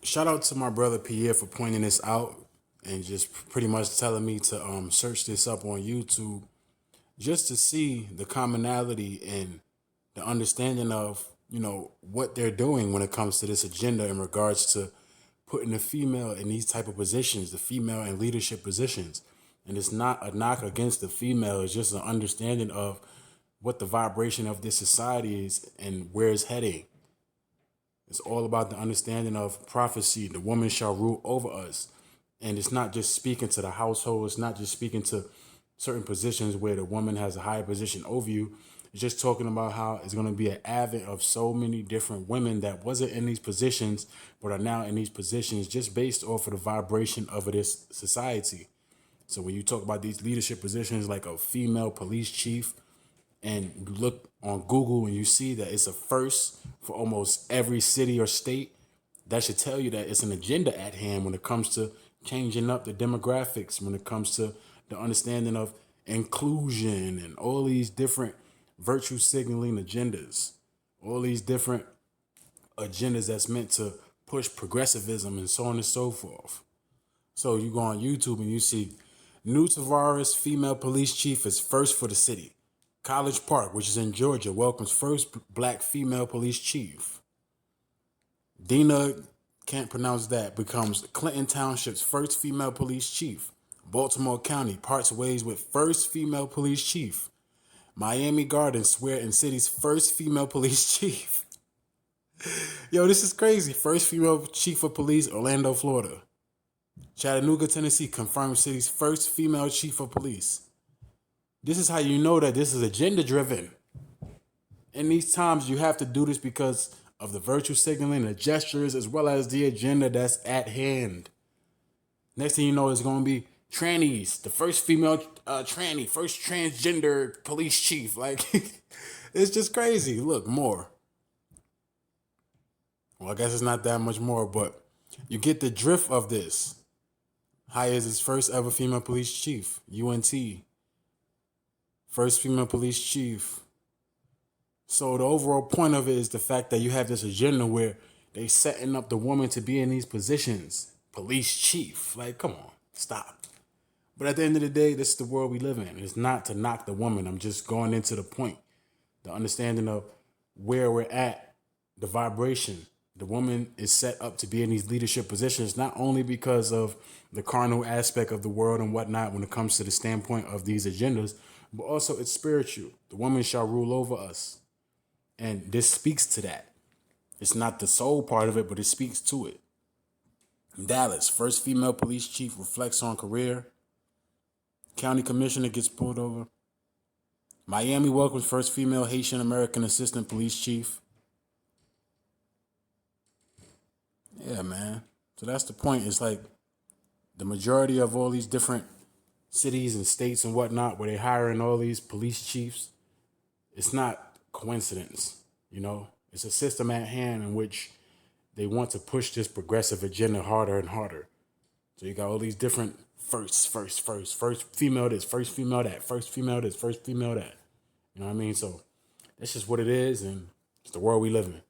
Shout out to my brother Pierre for pointing this out and just pretty much telling me to search this up on YouTube just to see the commonality and the understanding of what they're doing when it comes to this agenda in regards to putting the female in these type of positions, the female in leadership positions. And it's not a knock against the female, it's just an understanding of what the vibration of this society is and where it's heading. It's all about the understanding of prophecy. The woman shall rule over us. And it's not just speaking to the household. It's not just speaking to certain positions where the woman has a higher position over you. It's just talking about how it's going to be an advent of so many different women that wasn't in these positions, but are now in these positions just based off of the vibration of this society. So when you talk about these leadership positions like a female police chief, and you look on Google and you see that it's a first for almost every city or state, that should tell you that it's an agenda at hand when it comes to changing up the demographics, when it comes to the understanding of inclusion and all these different virtue signaling agendas, all these different agendas that's meant to push progressivism and so on and so forth. So you go on YouTube and you see New Tavares, female police chief, is first for the city. College Park, which is in Georgia, welcomes first black female police chief. Dina, can't pronounce that, becomes Clinton Township's first female police chief. Baltimore County parts ways with first female police chief. Miami Gardens swear in city's first female police chief. Yo, this is crazy. First female chief of police, Orlando, Florida. Chattanooga, Tennessee confirms city's first female chief of police. This is how you know that this is agenda driven. In these times, you have to do this because of the virtue signaling, the gestures, as well as the agenda that's at hand. Next thing you know, it's going to be trannies, the first female tranny, first transgender police chief. Like, it's just crazy. Look, more. Well, I guess it's not that much more, but you get the drift of this. Hires his first ever female police chief, UNT. First female police chief. So the overall point of it is the fact that you have this agenda where they setting up the woman to be in these positions. Police chief. Like, come on, stop. But at the end of the day, this is the world we live in. It's not to knock the woman. I'm just going into the point. The understanding of where we're at, the vibration. The woman is set up to be in these leadership positions, not only because of the carnal aspect of the world and whatnot when it comes to the standpoint of these agendas, but also it's spiritual. The woman shall rule over us. And this speaks to that. It's not the sole part of it, but it speaks to it. Dallas, first female police chief reflects on career. County commissioner gets pulled over. Miami welcomes first female Haitian American assistant police chief. Yeah, man. So that's the point. It's like the majority of all these different cities and states and whatnot where they're hiring all these police chiefs, it's not coincidence, It's a system at hand in which they want to push this progressive agenda harder and harder. So you got all these different first female this, first female that, first female this, first female that. You know what I mean? So that's just what it is, and it's the world we live in.